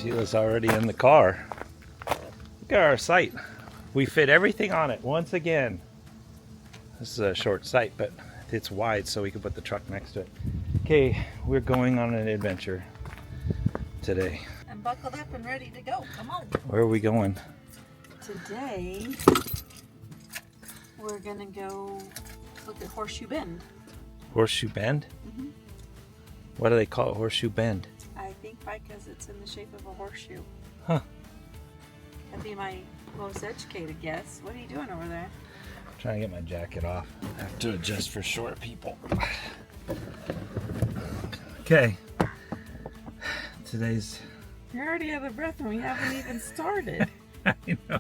Sheila's already in the car. Look at our site. We fit everything on it once again. This is a short site, but it's wide so we can put the truck next to it. Okay, we're going on an adventure today. I'm buckled up and ready to go. Come on. Where are we going? Today, we're gonna go look at Horseshoe Bend. Horseshoe Bend? Mm-hmm. Why do they call it Horseshoe Bend? I think because it's in the shape of a horseshoe. Huh. That'd be my most educated guess. What are you doing over there? I'm trying to get my jacket off. I have to adjust for short people. Okay. Today's... You're already out of breath and we haven't even started. I know.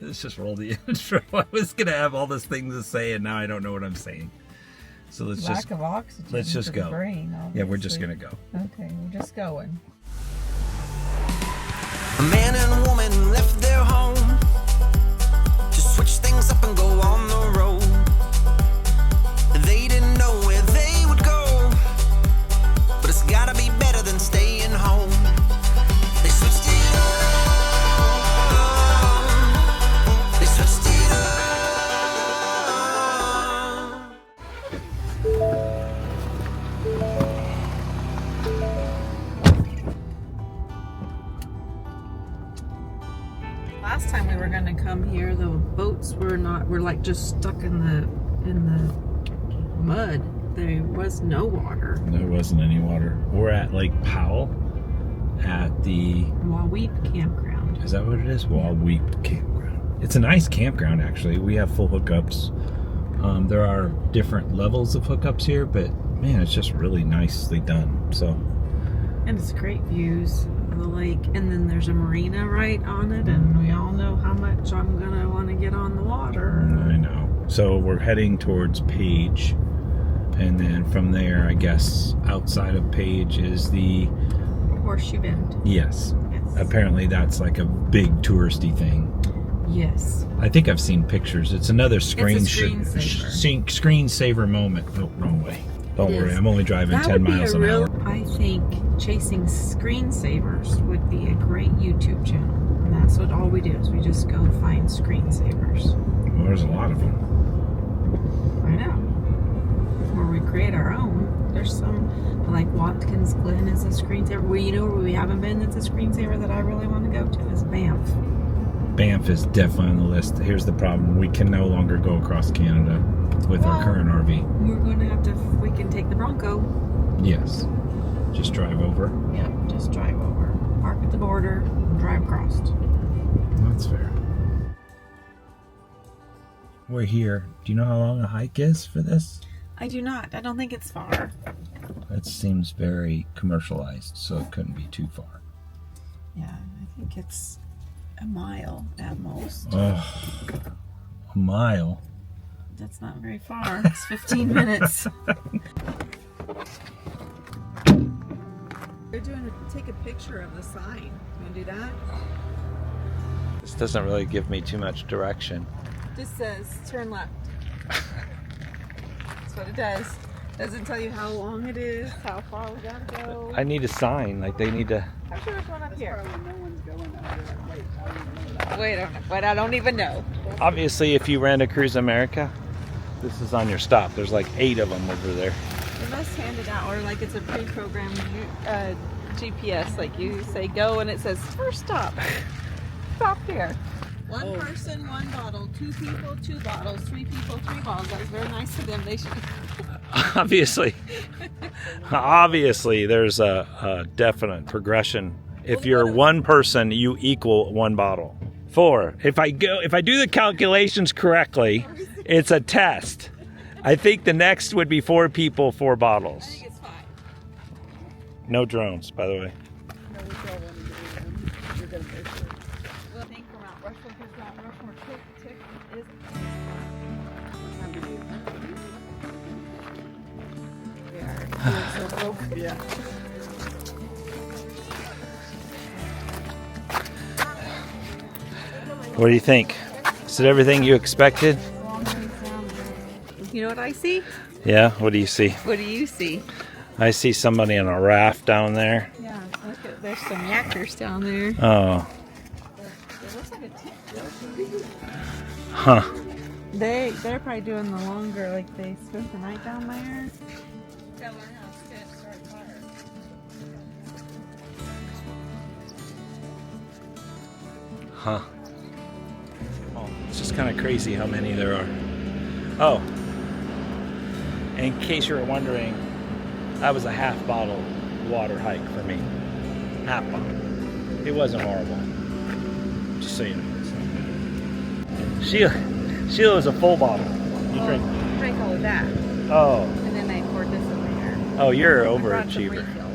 Let's just roll the intro. I was gonna have all these things to say, and now I don't know what I'm saying. So let's Lack of oxygen. let's just to the go. brain, Yeah, we're just gonna go. Okay, we're just going. A man and a woman left their home to switch things up and go on the road. They didn't know where they would go, but it's gotta be better than staying home. They switched it up. They switched it up. Last time we were gonna come here, the boats were like just stuck in the mud. There was no water. There wasn't any water. We're at Lake Powell at the... Waweap Campground. Is that what it is? Waweap Campground. It's a nice campground, actually. We have full hookups. There are different levels of hookups here, but man, it's just really nicely done. So, And it's great views of the lake. And then there's a marina right on it, and we all know how much I'm gonna want to get on the water. I know. So we're heading towards Page, and then from there, I guess outside of Page is the... Horseshoe Bend. Yes. Yes. Apparently that's like a big touristy thing. Yes. I think I've seen pictures. It's another screensaver moment. Oh, wrong way. Don't worry, I'm only driving 10 miles an hour. I think chasing screensavers would be a great YouTube channel. And that's what all we do is we just go find screensavers. Well, there's a lot of them. I know. Or we create our own. There's some, like Watkins Glen is a screensaver. Well, you know where we haven't been that's a screensaver that I really want to go to is Banff. Banff is definitely on the list. Here's the problem. We can no longer go across Canada with our current RV. We're going to have to, we can take the Bronco. Yes. Just drive over. Yep, just drive over. Park at the border and drive across. That's fair. We're here. Do you know how long a hike is for this? I do not. I don't think it's far. That seems very commercialized, so it couldn't be too far. Yeah, I think it's a mile at most. Oh, a mile? That's not very far. It's 15 minutes. They're doing take a picture of the sign. You want to do that? This doesn't really give me too much direction. Just says turn left. That's what it does. Doesn't tell you how long it is, how far we gotta go. I need a sign. Like they need to... I'm sure there's one up here. Wait a minute. Wait, I don't even know. Obviously, if you rent a Cruise America, this is on your stop. There's like 8 of them over there. They must hand it out, or like it's a pre-programmed GPS. Like you say go, and it says first stop. Stop here. One person, one bottle. 2 people, 2 bottles. 3 people, 3 bottles. That was very nice of them. They should. Obviously, there's a definite progression. If you're one person, you equal 1 bottle. 4. If I do the calculations correctly, it's a test. I think the next would be 4 people, 4 bottles. I think it's 5. No drones, by the way. Well, I think from Mount Rushmore, because Mount Rushmore tick is. Yeah. What do you think? Is it everything you expected? You know what I see? Yeah, what do you see? What do you see? I see somebody on a raft down there. Yeah, look at there's some yakkers down there. Oh. It looks like a tent. Huh. They're probably doing the longer, like they spent the night down there. Gotta learn how to start fire. Huh. Oh, it's just kind of crazy how many there are. Oh. In case you were wondering, that was a half bottle water hike for me. Half bottle. It wasn't horrible. Just so you know. Sheila is a full bottle. You drink. I drank all of that. Oh. And then I poured this in there. Oh, you're an I brought some overachiever. refill.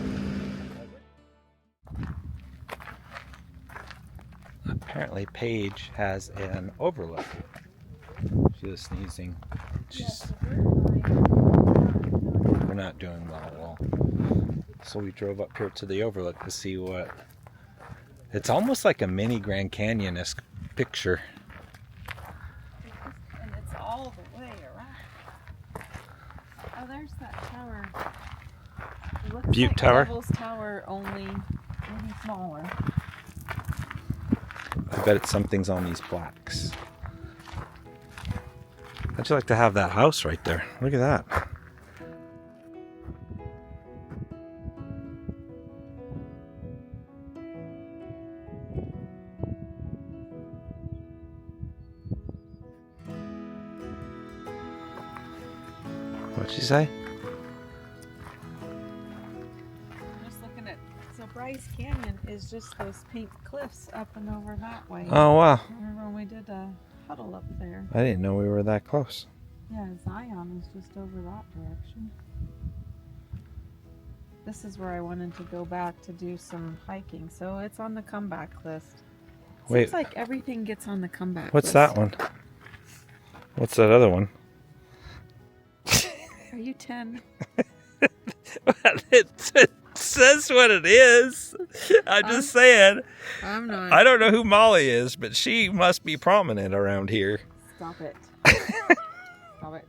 Apparently Paige has an overlook. She was sneezing. We're not doing well at all. So we drove up here to the overlook to see what... It's almost like a mini Grand Canyon-esque picture. And it's all the way around. Oh, there's that tower. It looks Butte like Tower? Devil's Tower, only maybe smaller. I bet it's something's on these plaques. How'd you like to have that house right there? Look at that. What'd she say? Just looking at, so Bryce Canyon is just those pink cliffs up and over that way. Oh, wow. Remember when we did a huddle up there? I didn't know we were that close. Yeah, Zion is just over that direction. This is where I wanted to go back to do some hiking, so it's on the comeback list. Wait. Seems like everything gets on the comeback What's list. that one? What's that other one? Are you 10? It says what it is. I'm just saying. I'm not. I don't know who Molly is, but she must be prominent around here. Stop it. Stop it.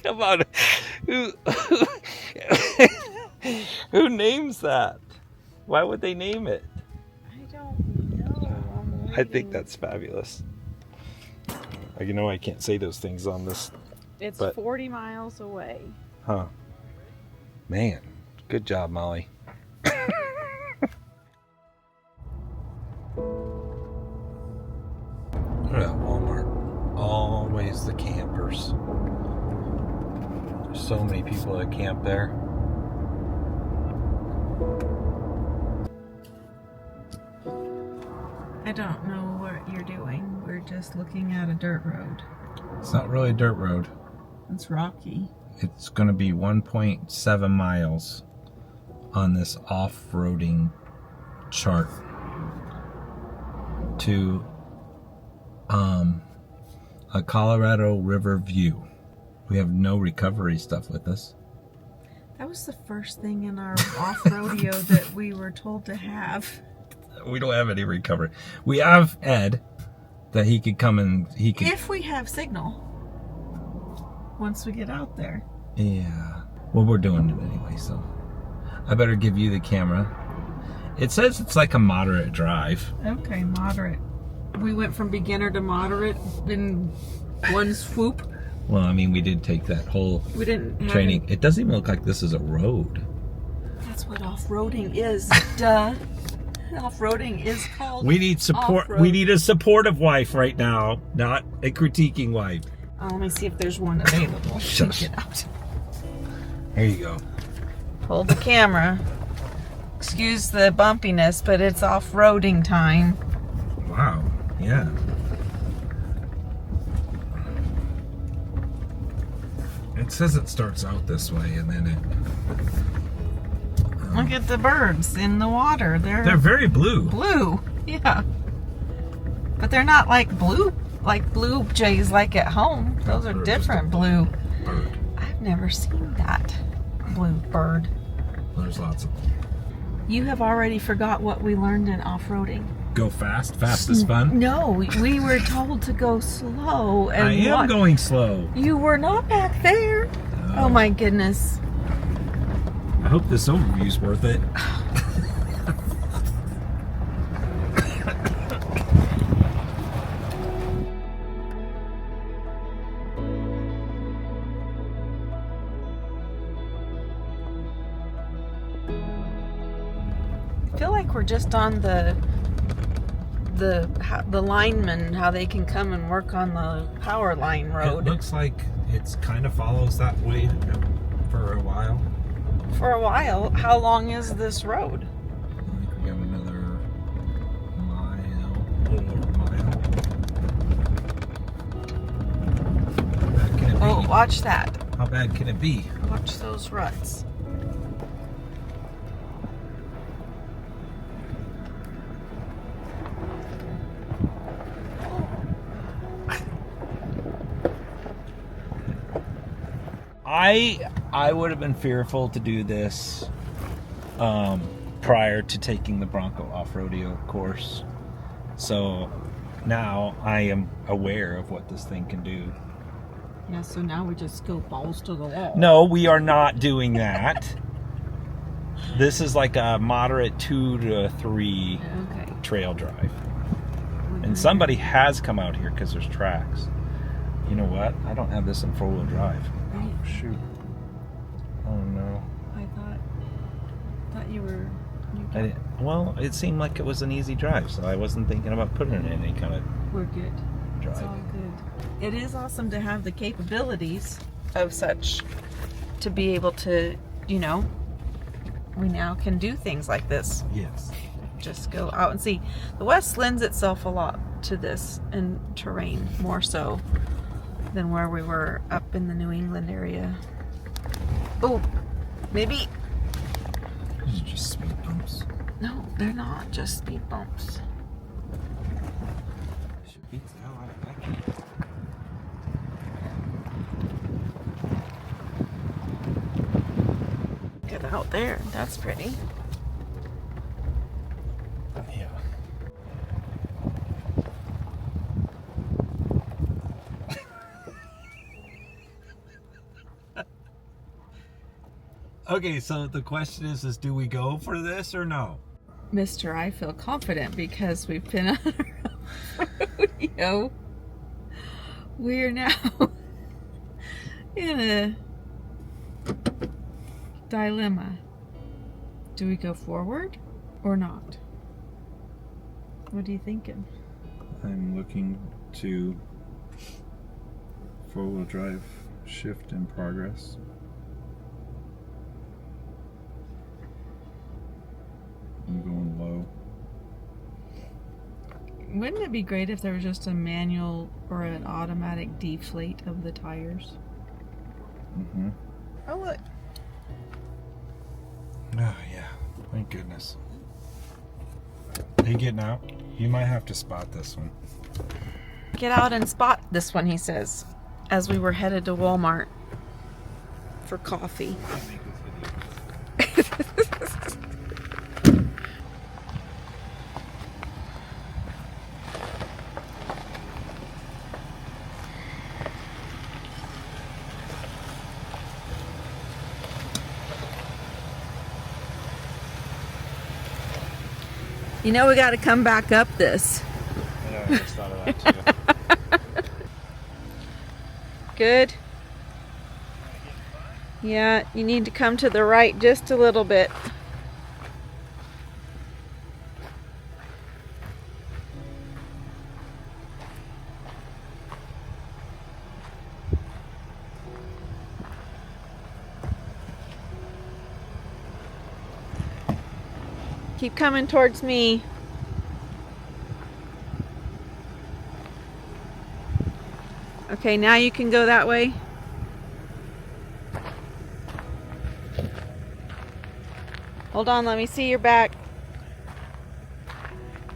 Come on. Who names that? Why would they name it? I don't know. I think that's fabulous. You know I can't say those things on this. It's but- 40 miles away. Huh. Man, good job, Molly. Look at that Walmart. Always the campers. There's so many people that camp there. I don't know what you're doing. We're just looking at a dirt road. It's not really a dirt road. It's rocky. It's going to be 1.7 miles on this off-roading chart to a Colorado River view. We have no recovery stuff with us. That was the first thing in our off-rodeo that we were told to have. We don't have any recovery. We have Ed that he could come and he could. If we have signal. Once we get out there. Yeah. Well, we're doing it anyway, so I better give you the camera. It says it's like a moderate drive. Okay, moderate. We went from beginner to moderate in one swoop. Well, I mean, we did take that whole We didn't have training. It doesn't even look like this is a road. That's what off-roading is. Duh. Off-roading is called We need support. off-road. We need a supportive wife right now, not a critiquing wife. Let me see if there's one available. Shush. Get out. There you go. Hold the camera. Excuse the bumpiness, but it's off-roading time. Wow. Yeah. It says it starts out this way and then it... Look at the birds in the water. They're very blue. blue. Yeah. But they're not like blue jays like at home. Those are They're different just a blue. bird. I've never seen that blue bird. There's lots of them. You have already forgot what we learned in off-roading. Go fast. Fast is fun. No, we were told to go slow. And I am going slow. You were not back there. Oh my goodness. I hope this overview's worth it. I feel like we're just on the linemen, how they can come and work on the power line road. It looks like it's kind of follows that way for a while. For a while. How long is this road? I think we got another mile, over a mile. How bad can it be? Oh, watch that. How bad can it be? Watch those ruts. I would have been fearful to do this prior to taking the Bronco off-rodeo course. So now I am aware of what this thing can do. Yeah, so now we just go balls to the wall. No, we are not doing that. This is like a moderate 2 to 3 Okay. trail drive. And somebody has come out here because there's tracks. You know what? I don't have this in 4-wheel drive. Right. Shoot. Oh no. I thought you were. Well, it seemed like it was an easy drive, so I wasn't thinking about putting it in any kind of We're good. drive. It's all good. It is awesome to have the capabilities of such, to be able to, you know, we now can do things like this. Yes. Just go out and see. The West lends itself a lot to this in terrain, more so than where we were up in the New England area. Oh, maybe. These are just speed bumps. No, they're not just speed bumps. Should beat the hell out of that. Get out there. That's pretty. Yeah. Okay, so the question is do we go for this or no? Mister, I feel confident because we've been on a rodeo. We are now in a dilemma. Do we go forward or not? What are you thinking? I'm looking to 4-wheel drive shift in progress. I'm going low. Wouldn't it be great if there was just a manual or an automatic deflate of the tires? Mm-hmm. Oh, look. Oh, yeah. Thank goodness. Are you getting out? You might have to spot this one. Get out and spot this one, he says, as we were headed to Walmart for coffee. You know, we got to come back up this. Yeah, I just thought of that too. Good. Yeah, you need to come to the right just a little bit. Keep coming towards me. Okay, now you can go that way. Hold on, let me see your back.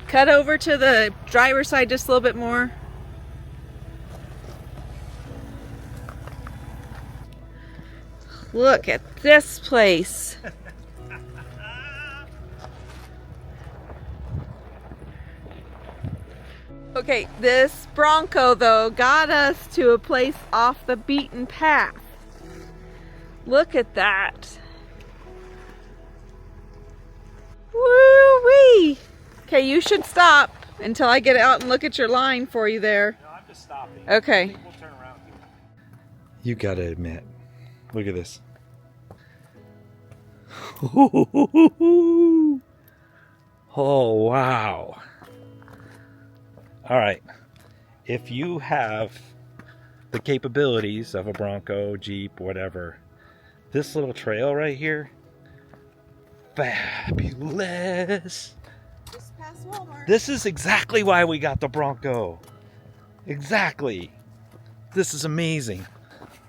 Cut over to the driver's side just a little bit more. Look at this place. Okay, this Bronco though got us to a place off the beaten path. Look at that. Woo-wee! Okay, you should stop until I get out and look at your line for you there. No, I'm just stopping. Okay. I think we'll turn around here. You gotta admit, look at this. Oh, wow. All right. If you have the capabilities of a Bronco, Jeep, whatever, this little trail right here, fabulous. Just past Walmart. This is exactly why we got the Bronco. Exactly. This is amazing.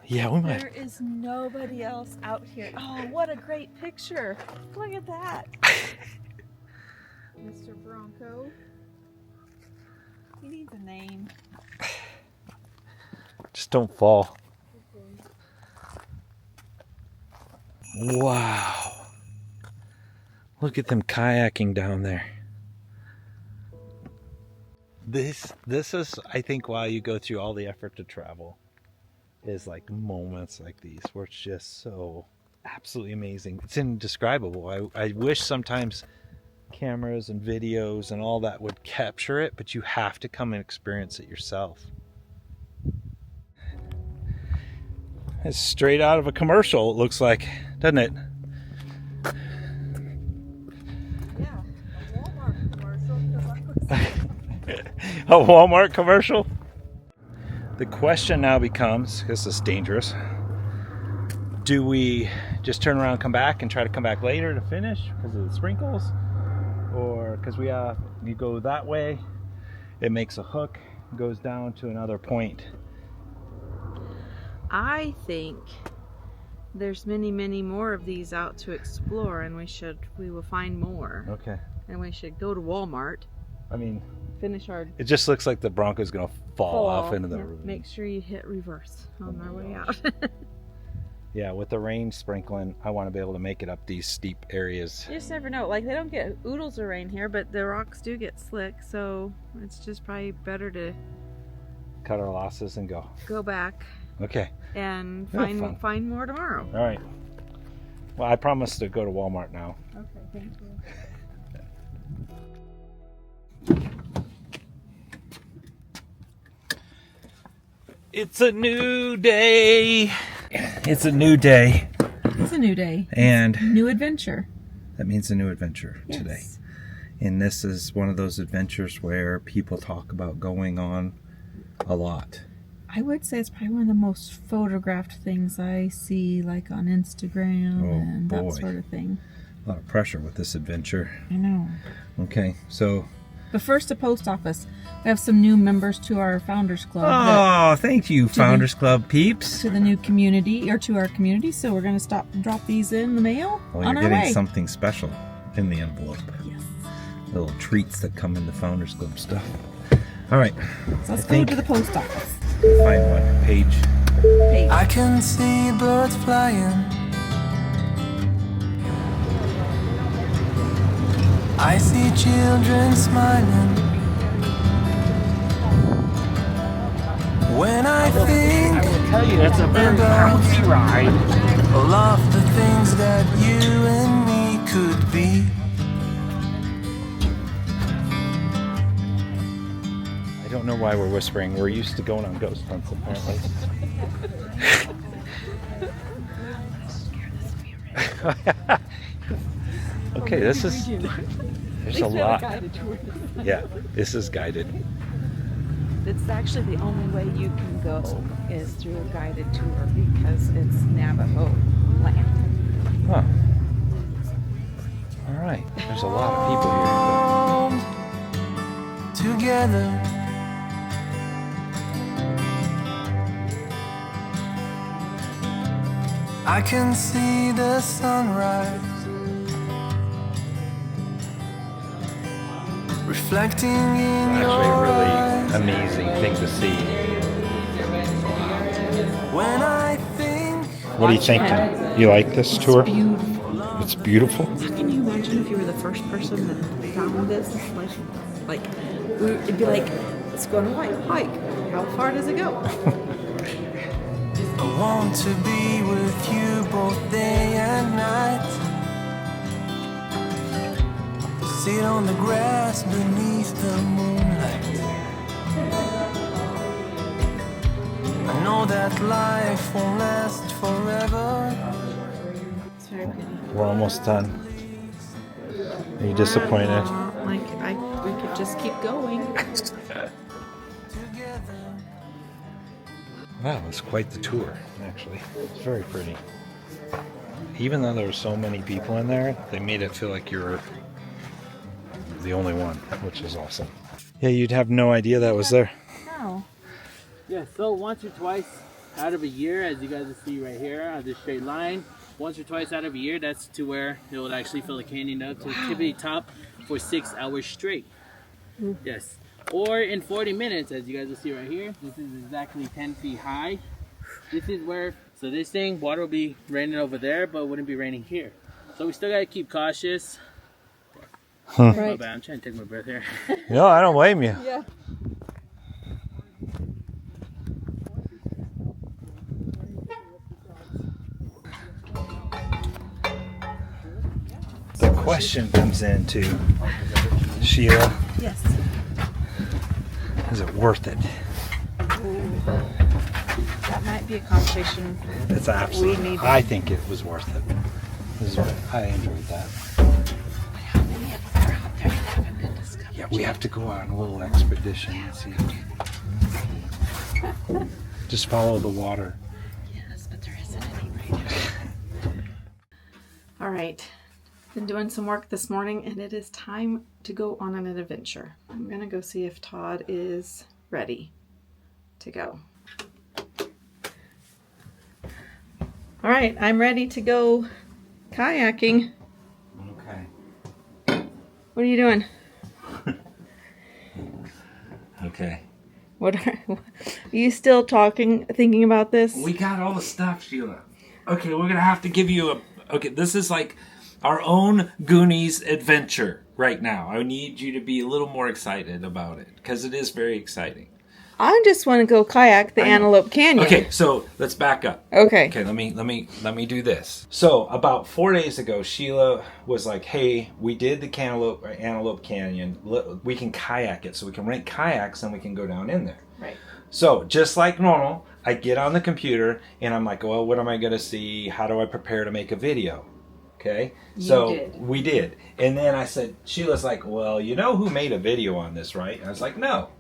Yeah, we might. There is nobody else out here. Oh, what a great picture. Look at that. Mr. Bronco. He needs a name. Just don't fall. Wow. Look at them kayaking down there. This is, I think, why you go through all the effort to travel. Is like moments like these where it's just so absolutely amazing. It's indescribable. I wish sometimes cameras and videos and all that would capture it, but you have to come and experience it yourself. It's straight out of a commercial, it looks like, doesn't it? Yeah, a Walmart commercial. A Walmart commercial? The question now becomes, this is dangerous, do we just turn around and come back and try to come back later to finish because of the sprinkles? Or because you go that way, it makes a hook, goes down to another point. I think there's many, many more of these out to explore, and we will find more. Okay. And we should go to Walmart. I mean, finish our it just looks like the Bronco's gonna fall off into the road. Make sure you hit reverse on our way out. Yeah, with the rain sprinkling, I want to be able to make it up these steep areas. You just never know. Like, they don't get oodles of rain here, but the rocks do get slick, so it's just probably better to Cut our losses and go back Okay. and Yeah, find more tomorrow. All right. Well, I promise to go to Walmart now. Okay, thank you. It's a new day. It's a new day. It's a new day. And New adventure. that means a new adventure today. Yes. And this is one of those adventures where people talk about going on a lot. I would say it's probably one of the most photographed things I see, like on Instagram and boy. that sort of thing. A lot of pressure with this adventure. I know. Okay, so. But first, the post office. We have some new members to our Founders Club. Oh, thank you, Founders Club peeps. To the new community, or to our community. So we're going to stop and drop these in the mail Well, on you're our getting way. something special in the envelope. Yes. Little treats that come in the Founders Club stuff. All right. So let's I go think- to the post office. Find one page. Page. I can see birds flying. I see children smiling. When I think Tell you, that's a very bouncy ride. all of the things that you and me could be. I don't know why we're whispering. We're used to going on ghost hunts, apparently. Okay, this is. There's a lot. Yeah, this is guided. It's actually the only way you can go is through a guided tour because it's Navajo land. Huh. All right. There's a lot of people here. Together. I can see the sunrise reflecting in But your actually, a really eyes. amazing thing to see. When I think What do you think? You like this tour? Beautiful. It's beautiful. Can you imagine if you were the first person that found this? It'd be like, let's go on a hike. How far does it go? I want to be with you both day and night. sit on the grass beneath the moonlight. I know that life won't last forever. It's very pretty. We're almost done. Are you disappointed? We could just keep going. Wow, it was quite the tour, actually. It's very pretty. Even though there were so many people in there, they made it feel like you were the only one, which is awesome. Yeah, you'd have no idea that was there. No. Yeah, so once or twice out of a year, as you guys will see right here on this straight line, once or twice out of a year, that's to where it will actually fill the canyon up to tippity top for 6 hours straight. Yes. Or in 40 minutes, as you guys will see right here, this is exactly 10 feet high. This is where, so this thing, water will be raining over there, but it wouldn't be raining here. So we still got to keep cautious. My Right. bad, I'm trying to take my breath here. No, I don't blame you. Yeah. The question comes into, Sheila, Yes. is it worth it? That might be a conversation. It's We absolutely. need- I think it was worth it. I enjoyed that. Yeah, we have to go on a little expedition and see. Just follow the water. Yes, but there isn't any right now. All right. Been doing some work this morning, and it is time to go on an adventure. I'm gonna go see if Todd is ready to go. All right, I'm ready to go kayaking. Okay. What are you doing? Okay. Are you still thinking about this? We got all the stuff, Sheila. Okay, we're gonna have to give you a. Okay, this is like our own Goonies adventure right now. I need you to be a little more excited about it because it is very exciting. I just want to go kayak the Antelope Canyon. Okay, so let's back up. Okay. Okay, let me do this. So about 4 days ago, Sheila was like, "Hey, we did the Antelope Canyon. We can kayak it, so we can rent kayaks and we can go down in there." Right. So just like normal, I get on the computer and I'm like, "Well, what am I gonna see? How do I prepare to make a video?" Okay, so did. we did, and then I said, Sheila's like, "Well, you know who made a video on this, right?" And I was like, "No."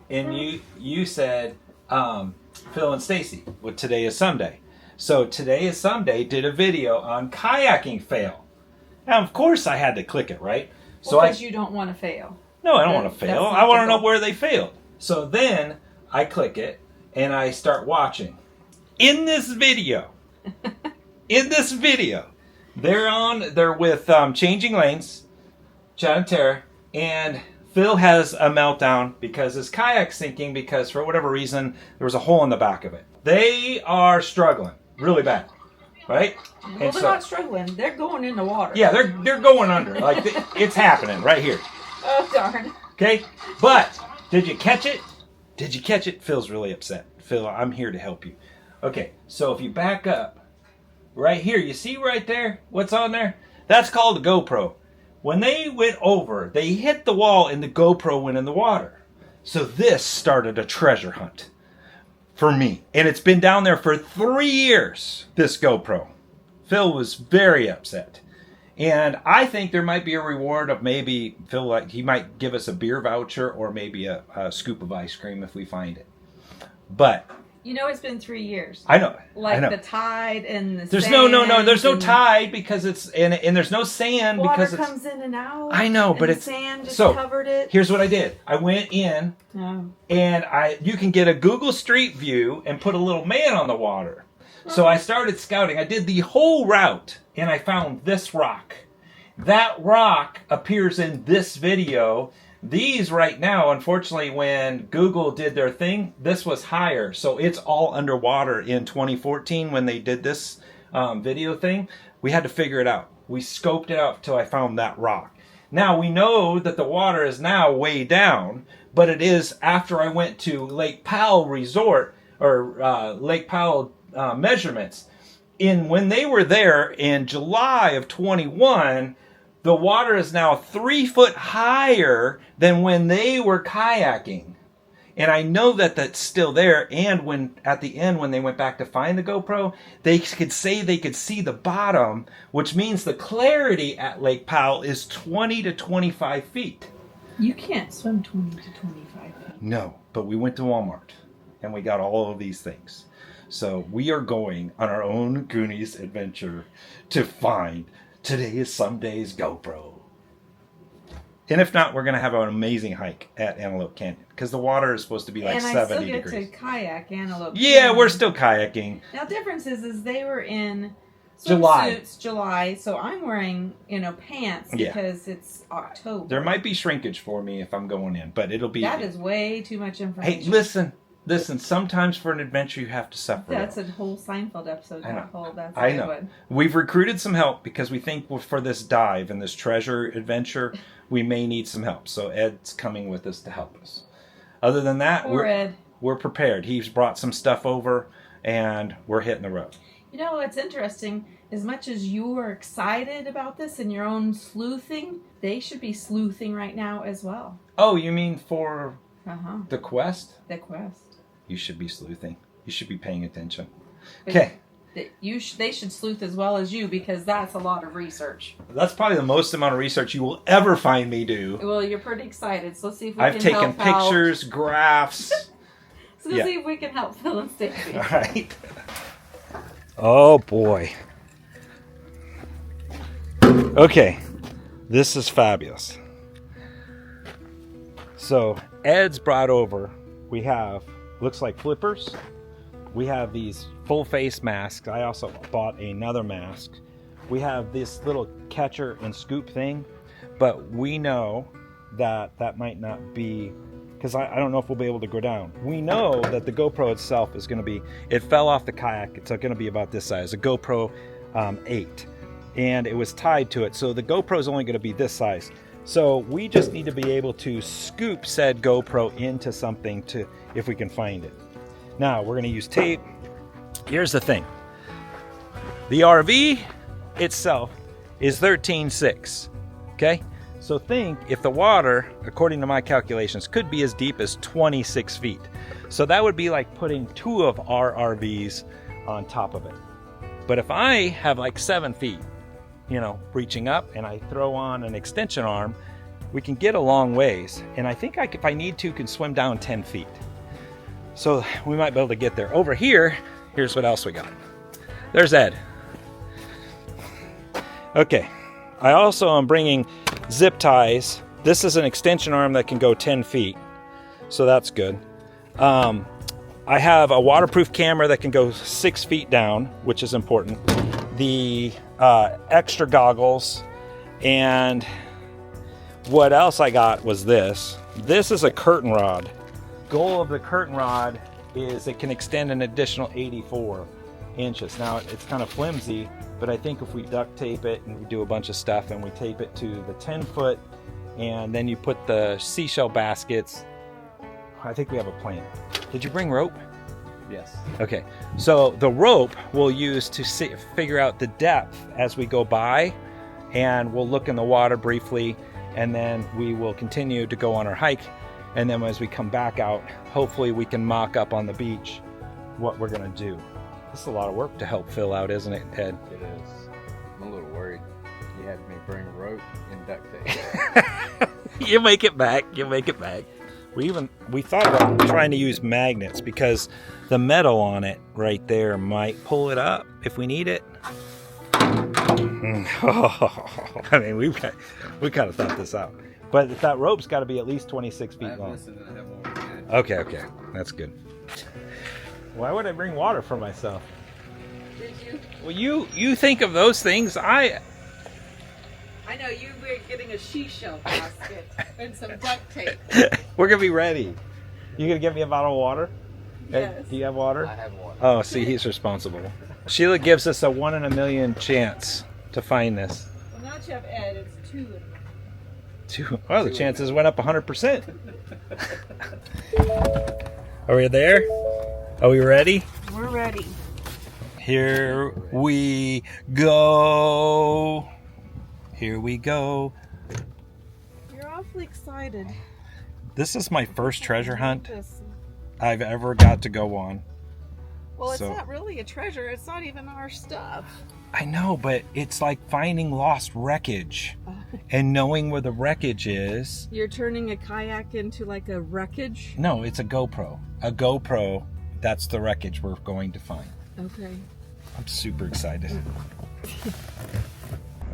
And you said Phil and Stacy. Well, today is Sunday, so Today is Sunday did a video on kayaking fail. Now, of course, I had to click it, right? So Because you don't want to fail. no, I don't want to fail. That's I not want the to know goal. where they failed. So then I click it and I start watching. In this video, they're with Changing Lanes, Chad and Tara, and Phil has a meltdown because his kayak's sinking because for whatever reason there was a hole in the back of it. They are struggling really bad, right? Well, they're not struggling. They're going in the water. Yeah, they're going under. Like it's happening right here. Oh, darn. Okay, but did you catch it? Did you catch it? Phil's really upset. Phil, I'm here to help you. Okay, so if you back up right here, you see right there what's on there? That's called a GoPro. When they went over, they hit the wall and the GoPro went in the water. So this started a treasure hunt for me. And it's been down there for 3 years, this GoPro. Phil was very upset. And I think there might be a reward of maybe, Phil, like he might give us a beer voucher or maybe a scoop of ice cream if we find it. But You know, it's been 3 years. I know. Like I know. the tide and the There's sand. no. There's no and tide because it's and there's no sand Water because it's. comes in and out. I know, and but the it's sand just so. covered it. Here's what I did. I went in No. and you can get a Google Street View and put a little man on the water. So I started scouting. I did the whole route and I found this rock. That rock appears in this video. These right now, unfortunately, when Google did their thing, this was higher. So it's all underwater in 2014 when they did this video thing. We had to figure it out. We scoped it out until I found that rock. Now we know that the water is now way down, but it is after I went to Lake Powell Resort or Lake Powell measurements. When they were there in July of 21, The water is now 3 foot higher than when they were kayaking. And I know that that's still there. And when at the end, when they went back to find the GoPro, they could say they could see the bottom, which means the clarity at Lake Powell is 20 to 25 feet. You can't swim 20 to 25 feet. No, but we went to Walmart and we got all of these things. So we are going on our own Goonies adventure to find Today is Someday's GoPro. And if not, we're going to have an amazing hike at Antelope Canyon because the water is supposed to be like 70 degrees. And I still get to kayak Antelope Yeah, Canyon. we're still kayaking. Now, difference is they were in July. swimsuits July, so I'm wearing, pants Yeah. because it's October. There might be shrinkage for me if I'm going in, but it'll be... That is way too much information. Hey, listen. Sometimes for an adventure you have to suffer. That's a whole Seinfeld episode. I know. That's a I good know. one. We've recruited some help because we think for this dive and this treasure adventure, we may need some help. So Ed's coming with us to help us. Other than that, Poor Ed. we're prepared. He's brought some stuff over and we're hitting the road. You know what's interesting? As much as you're excited about this and your own sleuthing, they should be sleuthing right now as well. Oh, you mean for Uh-huh. the quest? The quest. You should be sleuthing. You should be paying attention. But Okay. They should sleuth as well as you because that's a lot of research. That's probably the most amount of research you will ever find me do. Well, you're pretty excited, so let's see if we I've can taken help out. pictures, graphs. So let's see if we can help Phil and Stacy. All right. Oh boy. Okay, this is fabulous. So Ed's brought over, we have, looks like flippers. We have these full face masks. I also bought another mask. We have this little catcher and scoop thing, but we know that that might not be, because I don't know if we'll be able to go down. We know that the GoPro itself is going to be, it fell off the kayak. It's going to be about this size, a GoPro 8. And it was tied to it. So the GoPro is only going to be this size. So we just need to be able to scoop said GoPro into something to, if we can find it. Now we're going to use tape. Here's the thing. The RV itself is 13.6. Okay? So think if the water, according to my calculations, could be as deep as 26 feet. So that would be like putting 2 of our RVs on top of it. But if I have like 7 feet, reaching up, and I throw on an extension arm, we can get a long ways. And I think if I need to, can swim down 10 feet. So we might be able to get there. Over here, here's what else we got. There's Ed. Okay, I also am bringing zip ties. This is an extension arm that can go 10 feet, so that's good. I have a waterproof camera that can go 6 feet down, which is important. The extra goggles, and what else I got was this. This is a curtain rod. Goal of the curtain rod is it can extend an additional 84 inches. Now it's kind of flimsy, but I think if we duct tape it and we do a bunch of stuff and we tape it to the 10 foot and then you put the seashell baskets, I think we have a plan. Did you bring rope? Yes. Okay, so the rope we'll use to figure out the depth as we go by, and we'll look in the water briefly, and then we will continue to go on our hike, and then as we come back out, hopefully we can mock up on the beach what we're gonna do. This is a lot of work to help Phil out, isn't it, Ed? It is. I'm a little worried. You had me bring rope and duct tape. You make it back. You make it back. We thought about trying to use magnets because the metal on it right there might pull it up if we need it. I mean, we kind of thought this out. But that rope's got to be at least 26 feet long. Okay, that's good. Why would I bring water for myself? Did you? Well, you think of those things. I know you were getting a seashell basket and some duct tape. We're gonna be ready. You gonna get me a bottle of water? Yes. Do you have water? I have water. Oh, see, he's responsible. Sheila gives us a 1 in a million chance to find this. Well, now that you have Ed, it's 2. Well, the chances went up 100%. Are we there? Are we ready? We're ready. Here we go. Here we go. You're awfully excited. This is my first treasure hunt This. I've ever got to go on. Well, it's So- not really a treasure. It's not even our stuff. I know, but it's like finding lost wreckage and knowing where the wreckage is. You're turning a kayak into like a wreckage? No, it's a GoPro. A GoPro, that's the wreckage we're going to find. Okay. I'm super excited.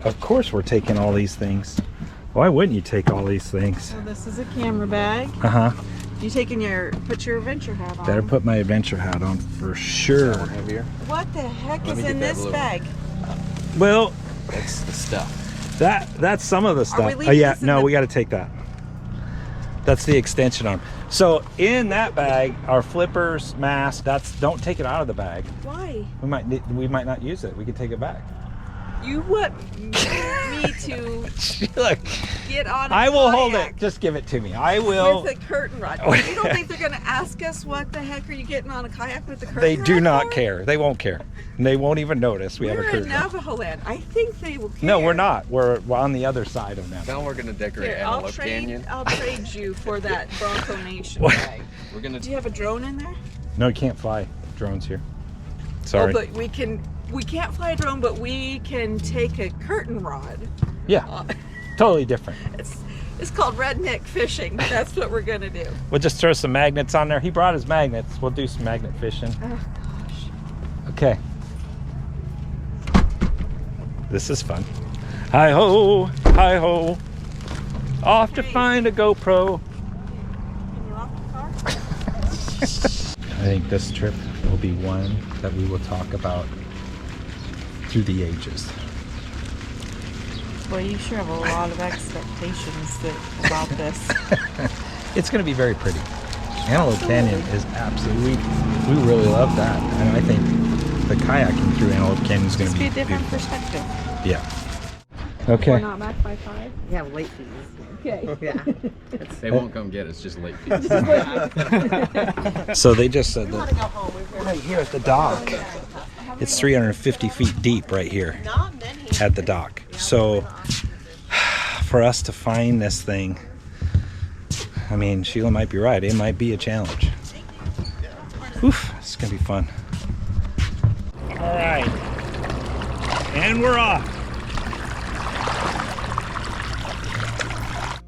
Of course we're taking all these things. Why wouldn't you take all these things? So this is a camera bag. Uh-huh. You put your adventure hat on. Better put my adventure hat on for sure. Heavier. What the heck Let is me in get that this blue. bag? Well, That's the stuff. that's some of the stuff. we Oh leaving yeah, this in no, the- we got to take that. That's the extension arm. So in that bag are flippers, mask. Don't take it out of the bag. Why? We might not use it. We could take it back. You want me to Look, get on a I will hold kayak it. Just give it to me. I will. with a curtain rod. You don't think they're going to ask us what the heck are you getting on a kayak with a curtain They rod do not for? care. They won't care. They won't even notice we have a We're in curtain. Navajo land. I think they will care. No, we're not. We're on the other side of Napa. Now we're gonna decorate Here, Antelope Canyon. I'll trade you for that Bronco Nation What? bag. We're gonna. Do you have a drone in there? No, you can't fly drones here. Sorry. Oh, but we can't fly a drone, but we can take a curtain rod. Yeah, totally different. It's called redneck fishing. That's what we're gonna do. We'll just throw some magnets on there. He brought his magnets. We'll do some magnet fishing. Oh gosh. Okay. This is fun. Hi ho, hi ho. Off to find a GoPro. Can you lock the car? I think this trip will be one that we will talk about through the ages. Well, you sure have a lot of expectations about this. It's going to be very pretty. Antelope Canyon is absolutely, we really love that. And I think the kayaking through Antelope Canyon is going to Just be be a different beautiful. perspective. Yeah. We're Okay. not back by 5. Yeah, late fees. Okay. Yeah. They won't come get us. Just late fees. So they just said that right here at the dock, it's 350 feet deep right here at the dock. So for us to find this thing, I mean, Sheila might be right. It might be a challenge. Oof, it's gonna be fun. All right, and we're off.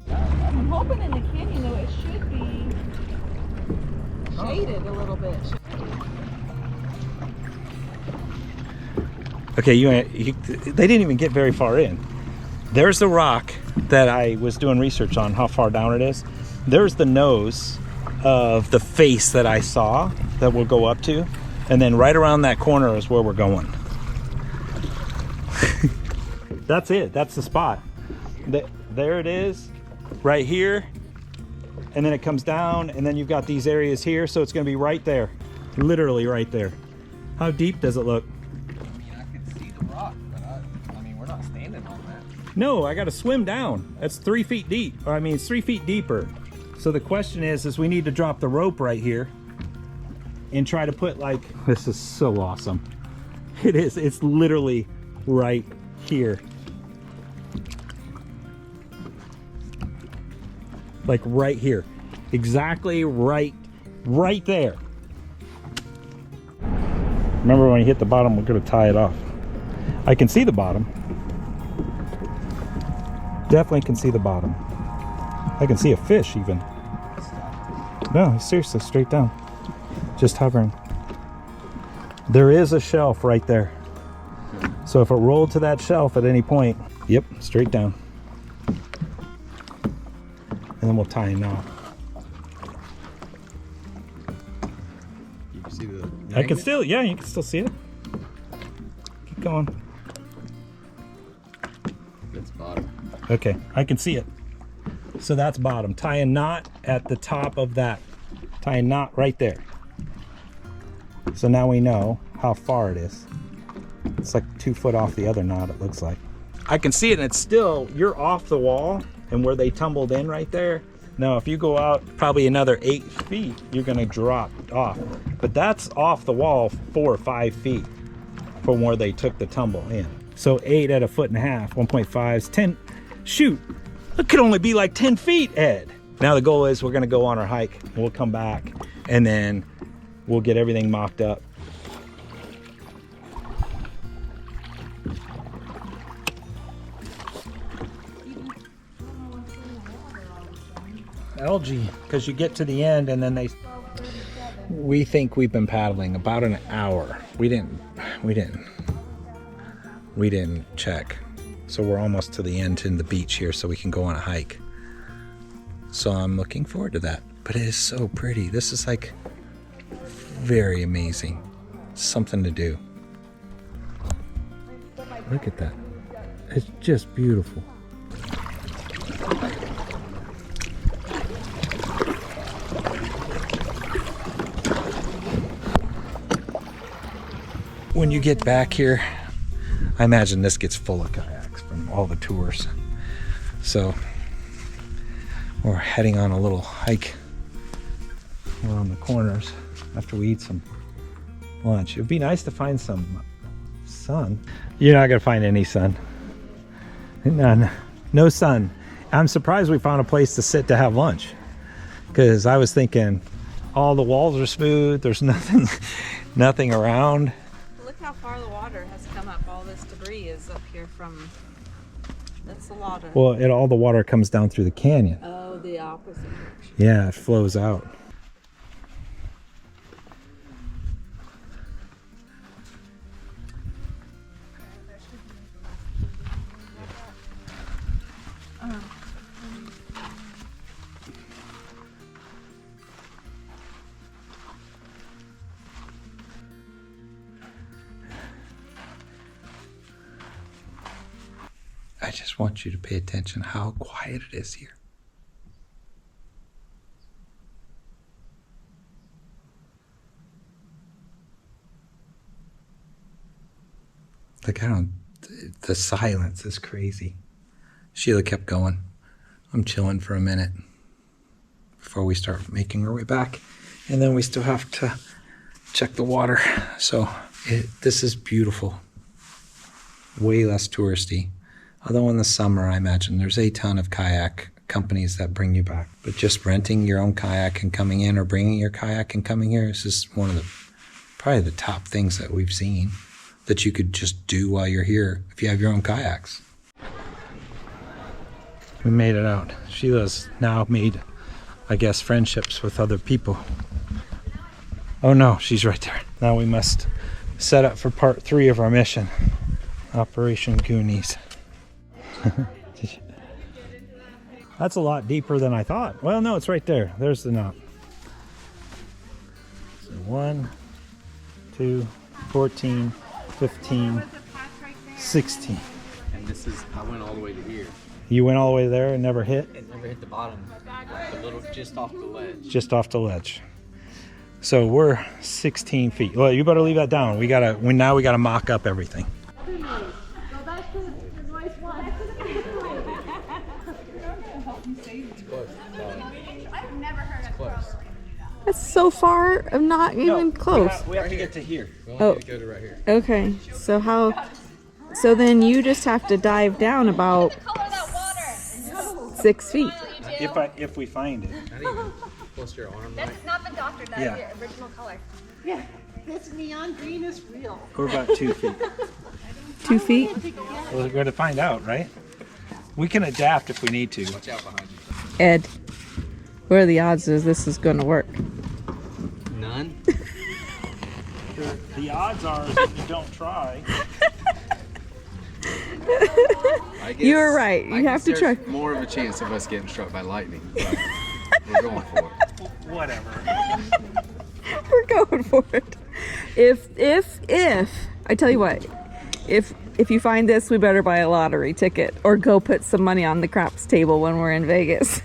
I'm hoping in the canyon though it should be shaded a little bit. Okay, they didn't even get very far in. There's the rock that I was doing research on, how far down it is. There's the nose of the face that I saw that we'll go up to. And then right around that corner is where we're going. That's it. That's the spot. There it is, right here. And then it comes down, and then you've got these areas here. So it's going to be right there, literally right there. How deep does it look? I could see the rock, but I mean, we're not standing on that. No, I got to swim down. That's 3 feet deep. Or I mean, it's 3 feet deeper. So the question is we need to drop the rope right here and try to put like, this is so awesome. It is. It's literally right here. Like right here. Exactly right there. Remember when you hit the bottom, we're going to tie it off. I can see the bottom. Definitely can see the bottom. I can see a fish even. No, seriously, straight down. Just hovering. There is a shelf right there. So if it rolled to that shelf at any point, yep, straight down. And then we'll tie a knot. You can see the. I can still, yeah, you can still see it. Keep going. That's bottom. Okay, I can see it. So that's bottom. Tie a knot at the top of that. Tie a knot right there. So now we know how far it is. It's like 2 foot off the other knot, it looks like. I can see it, and it's still, you're off the wall, and where they tumbled in right there. Now, if you go out probably another 8 feet, you're gonna drop off. But that's off the wall 4 or 5 feet from where they took the tumble in. So 8 at 1.5 feet, 1.5 is 10. Shoot, it could only be like 10 feet, Ed. Now the goal is we're gonna go on our hike. We'll come back and then we'll get everything mocked up. Algae, because you get to the end and then we think we've been paddling about an hour. We didn't check. So we're almost to the end in the beach here so we can go on a hike. So I'm looking forward to that. But it is so pretty. This is like very amazing. Something to do. Look at that. It's just beautiful. When you get back here, I imagine this gets full of kayaks from all the tours. So we're heading on a little hike around the corners after we eat some lunch. It'd be nice to find some sun. You're not gonna find any sun. None. No sun. I'm surprised we found a place to sit to have lunch, because I was thinking all the walls are smooth, there's nothing around. Look how far the water has come up. All this debris is up here from, that's a lot of. Well, all the water comes down through the canyon. Oh, the opposite direction. Yeah, it flows out. I just want you to pay attention how quiet it is here. Like, the silence is crazy. Sheila kept going. I'm chilling for a minute before we start making our way back. And then we still have to check the water. So this is beautiful. Way less touristy. Although in the summer, I imagine there's a ton of kayak companies that bring you back. But just renting your own kayak and coming in, or bringing your kayak and coming here, is just one of probably the top things that we've seen that you could just do while you're here if you have your own kayaks. We made it out. Sheila's now made, I guess, friendships with other people. Oh no, she's right there. Now we must set up for part 3 of our mission, Operation Goonies. That's a lot deeper than I thought. Well, no, it's right there. There's the knot. So 1, 2, 14, 15, 16. And this is, I went all the way to here. You went all the way there and never hit? It never hit the bottom. A little, just off the ledge. Just off the ledge. So we're 16 feet. Well, you better leave that down. Now we gotta mock up everything. That's so far of not even close. We have to get to here. We only need to go to right here. Okay, so then you just have to dive down about 6 feet. If we find it. Not even close to your arm. That's not been doctored. That Yeah. is the original color. Yeah, this neon green is real. We're about 2 feet. 2 feet? We're going to find out, right? We can adapt if we need to. Watch out behind you. Ed, what are the odds is this is going to work? None? The odds are that you don't try. I guess, You were right. You have to guess try. there's more of a chance of us getting struck by lightning. But we're going for it. Whatever. We're going for it. If I tell you what, if you find this, we better buy a lottery ticket or go put some money on the craps table when we're in Vegas.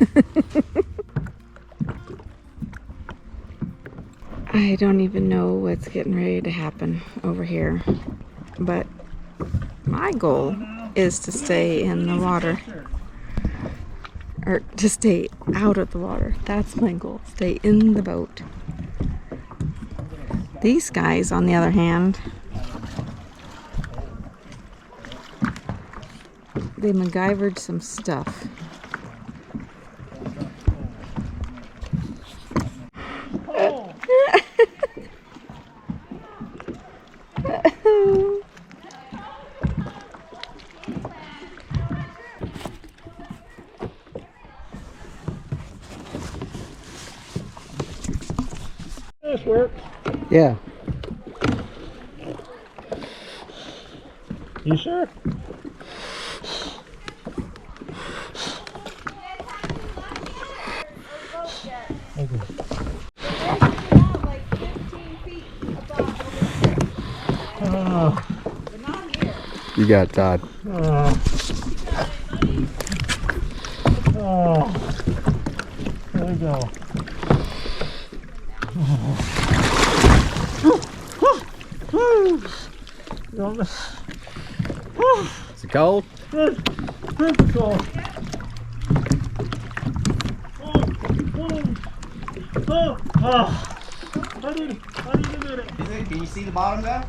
I don't even know what's getting ready to happen over here, but my goal is to stay in the water, or to stay out of the water. That's my goal. Stay in the boat. These guys, on the other hand, They MacGyvered some stuff. This works. Yeah. You sure? You got it, Todd. There we go. Is it cold? Super cold. I need a minute. Can you see the bottom now?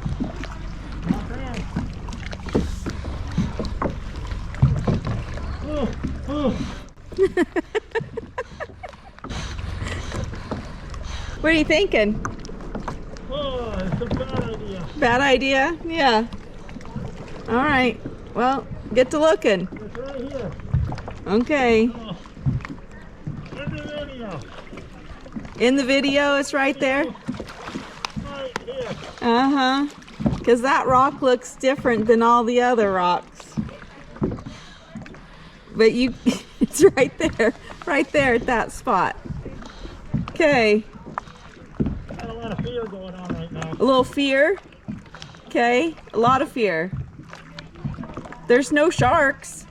What are you thinking? Oh, it's a bad idea. Bad idea? Yeah. All right. Well, get to looking. It's right here. Okay. In the video. In the video, it's right there. Right here. Uh-huh. Because that rock looks different than all the other rocks. But you, it's right there at that spot. Okay. Got a lot of fear going on right now. A little fear. Okay. A lot of fear. There's no sharks.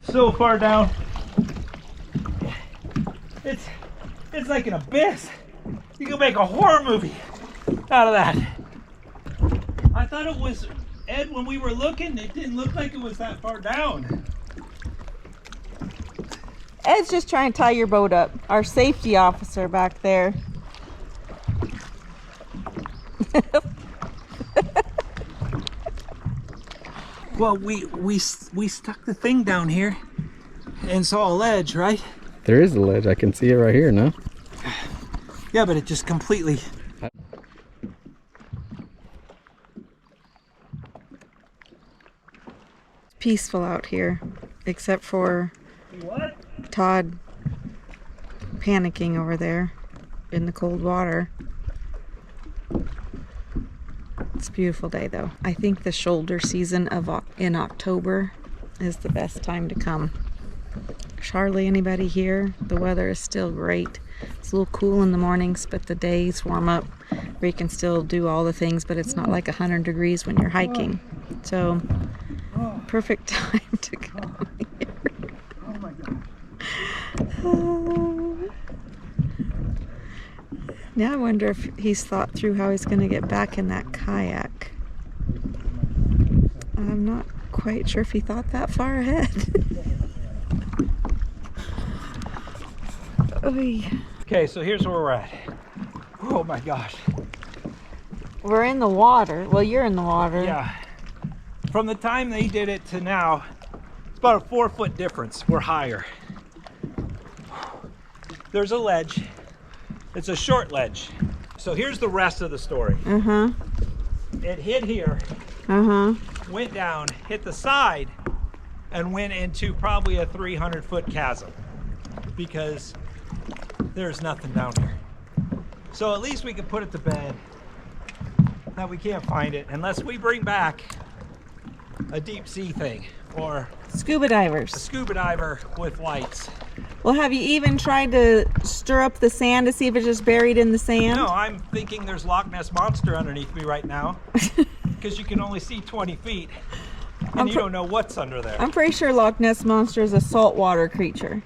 So far down. It's like an abyss. You can make a horror movie out of that. I thought it was, Ed, when we were looking, it didn't look like it was that far down. Ed's just trying to tie your boat up. Our safety officer back there. Well, we stuck the thing down here and saw a ledge, right? There is a ledge. I can see it right here, no? Yeah, but it just completely... Peaceful out here, except for What? Todd panicking over there in the cold water. It's a beautiful day though. I think the shoulder season in October is the best time to come. There's hardly anybody here. The weather is still great. It's a little cool in the mornings, but the days warm up where you can still do all the things, but it's not like 100 degrees when you're hiking. So, perfect time to come here. Oh my God. Now I wonder if he's thought through how he's going to get back in that kayak. I'm not quite sure if he thought that far ahead. Oy. Okay, so here's where we're at. Oh my gosh. We're in the water. Well, you're in the water. Yeah. From the time they did it to now, it's about a 4-foot difference. We're higher. There's a ledge. It's a short ledge. So here's the rest of the story. Uh-huh. It hit here, Uh-huh. went down, hit the side, and went into probably a 300-foot chasm because there's nothing down here. So at least we can put it to bed that we can't find it unless we bring back a deep sea thing or Scuba a divers. scuba diver with lights. Well, have you even tried to stir up the sand to see if it's just buried in the sand? No, I'm thinking there's Loch Ness Monster underneath me right now because you can only see 20 feet and you don't know what's under there. I'm pretty sure Loch Ness Monster is a saltwater creature.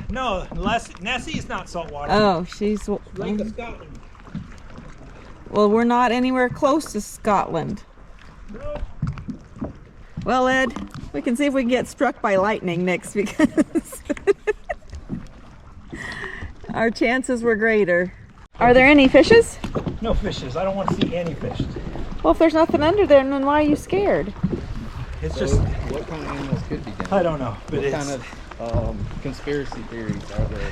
No, Nessie's not saltwater. Oh, she's... Lake of Scotland. Well, we're not anywhere close to Scotland. No. Well, Ed, we can see if we can get struck by lightning next because our chances were greater. Are there any fishes? No fishes. I don't want to see any fish. Well, if there's nothing under there, then why are you scared? It's So, just, what kind of animals could be down I don't know, but What it's, kind of conspiracy theories are there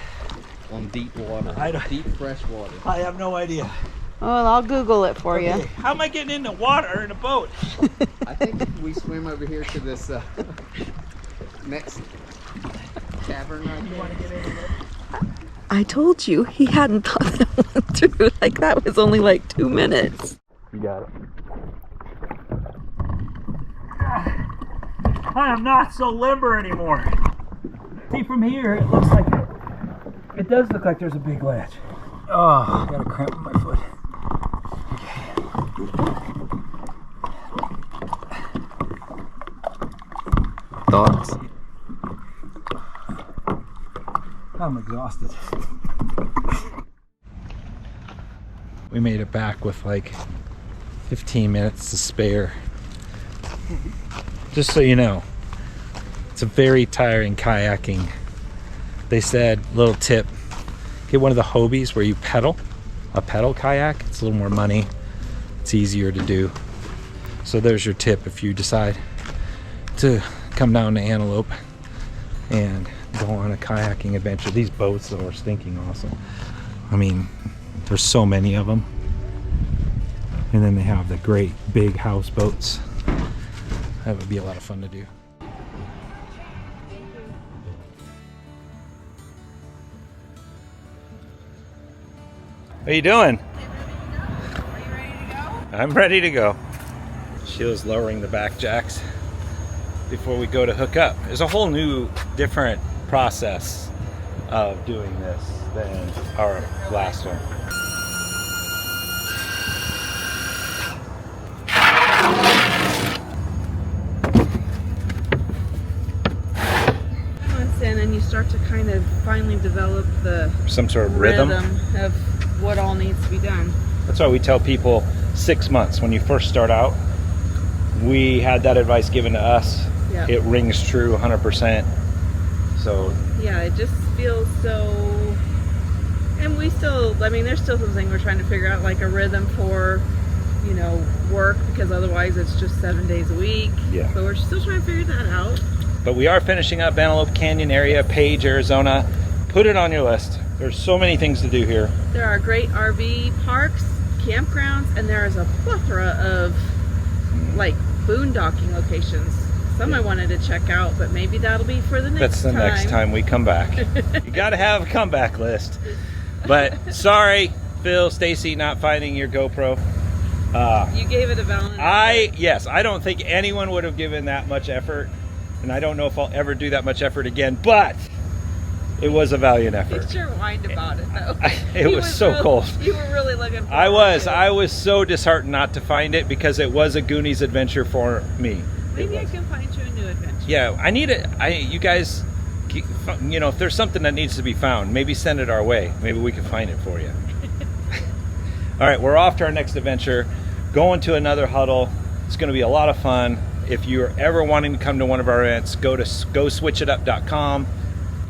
on deep water? I don't- Deep fresh water. I have no idea. Well, I'll Google it for you. Okay, how am I getting into water in a boat? I think if we swim over here to this next cavern right there. I told you he hadn't thought that one through. Like, that was only like 2 minutes. You got it. I am not so limber anymore. See, from here, it looks like it does look like there's a big ledge. Oh, I got a cramp in my foot. Thoughts? I'm exhausted. We made it back with like 15 minutes to spare. Just so you know, it's a very tiring kayaking. They said, little tip, get one of the Hobies where you pedal, a pedal kayak. It's a little more money. It's easier to do. So there's your tip if you decide to come down to Antelope and go on a kayaking adventure. These boats though are stinking awesome. I mean, there's so many of them. And then they have the great big houseboats. That would be a lot of fun to do. How you doing? Are you ready to go? I'm ready to go. Sheila's lowering the back jacks before we go to hook up. There's a whole new, different process of doing this than our last one. Once in, and you start to kind of finally develop the Some sort of rhythm. of what all needs to be done. That's why we tell people 6 months when you first start out. We had that advice given to us. Yeah. It rings true 100%. So Yeah, it just feels so. And we still, I mean, there's still something we're trying to figure out, like a rhythm for, you know, work, because otherwise it's just 7 days a week. Yeah. So we're still trying to figure that out. but we are finishing up Antelope Canyon area, Page, Arizona. Put it on your list. There's so many things to do here. There are great RV parks, campgrounds, and there is a plethora of like boondocking locations. Some I wanted to check out, but maybe that'll be for the next That's the time. next time we come back. You got to have a comeback list. But sorry, Phil, Stacy, not finding your GoPro. You gave it a valiant Yes, I don't think anyone would have given that much effort, and I don't know if I'll ever do that much effort again, but it was a valiant effort. You sure whined about it though. It was so cold. You were really looking for I it. was so disheartened not to find it because it was a Goonies adventure for me. Maybe I can find you a new adventure. Yeah, I need it. You guys, you know, if there's something that needs to be found, maybe send it our way. Maybe we can find it for you. All right, we're off to our next adventure, going to another huddle. It's going to be a lot of fun. If you're ever wanting to come to one of our events, go to GoSwitchItUp.com.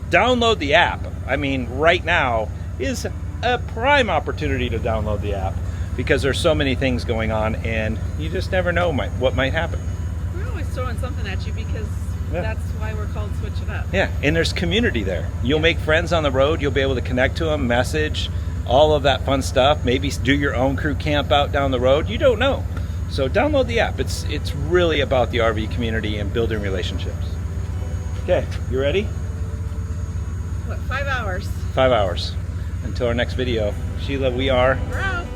Download the app. I mean, right now is a prime opportunity to download the app because there's so many things going on, and you just never know what might happen. We're always throwing something at you because that's why we're called Switch It Up. Yeah, and there's community there. You'll make friends on the road. You'll be able to connect to them, message, all of that fun stuff. Maybe do your own crew camp out down the road. You don't know. So download the app. It's really about the RV community and building relationships. Okay, you ready? What, 5 hours? 5 hours. Until our next video. Sheila, we are... We're out.